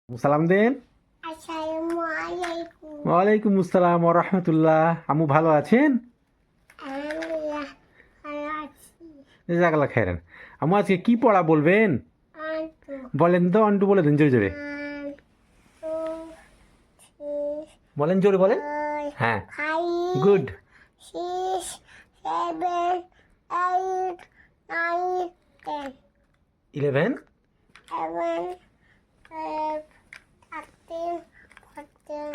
সালাম দেন। আসসালামু আলাইকুম। ওয়ালাইকুম আসসালাম ওয়া রাহমাতুল্লাহ। আম্মু ভালো আছেন? আলহামদুলিল্লাহ ভালো আছি। জাজাকাল্লাহ খাইরান। আম্মু আজকে কি পড়া বলবেন? আন্টু বলেন তো, আন্টু বলে দেন জোরে জোরে। 1 2 3 বলেন জোরে বলেন। 4 হ্যাঁ, 5 গুড। 6 7 8 9 10 11, 11 12 13 14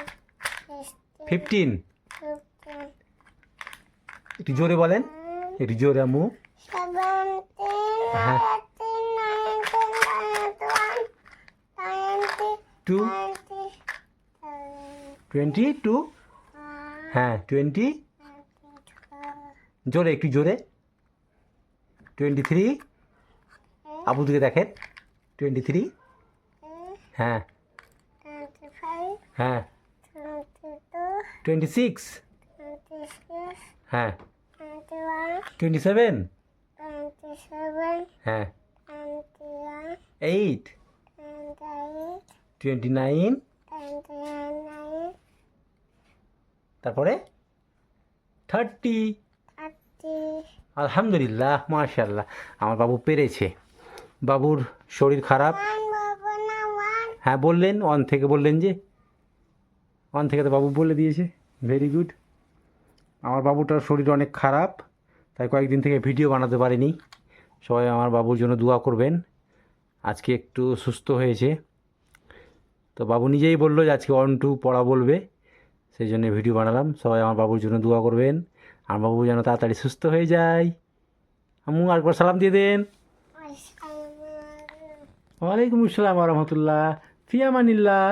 16 15। 15 একটু জোরে বলেন, একটু জোরে আম্মু। 17 হ্যাঁ, 18 19 21 2, 20 22। হ্যাঁ, 20। জোরে, একটু জোরে। 23। আবু দিকে দেখেন। 23। হ্যাঁ, 25 হ্যাঁ। 22 26। 26 হ্যাঁ, 21 27। 27 হ্যাঁ, 21 8, 28 29। 29 তারপরে 30। 30 আলহামদুলিল্লাহ, মাশাআল্লাহ। আমার বাবু পেরেছে। বাবুর শরীর খারাপ। হ্যাঁ, বললেন অন থেকে, বললেন যে অন থেকে তো বাবু বলে দিয়েছে। Very good. আমার বাবুটার শরীর অনেক খারাপ, তাই কয়েকদিন থেকে ভিডিও বানাতে পারিনি। সবাই আমার বাবুর জন্য দোয়া করবেন। আজকে একটু সুস্থ হয়েছে। তো বাবু নিজেই বললো যে আজকে 1 2 পড়া বলবে, সেই জন্য ভিডিও বানালাম। সবাই আমার বাবুর জন্য দোয়া করবেন, আমার বাবু যেন তাড়াতাড়ি সুস্থ হয়ে যায়। আম্মু আরেকবার সালাম দিয়ে দেন। ওয়ালাইকুম আসসালাম ওয়া রাহমাতুল্লাহ। ফি আমানিল্লাহ।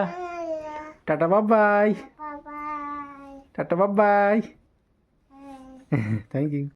টাটা বাবাই। Bye bye. টাটা বাবাই। Thank you.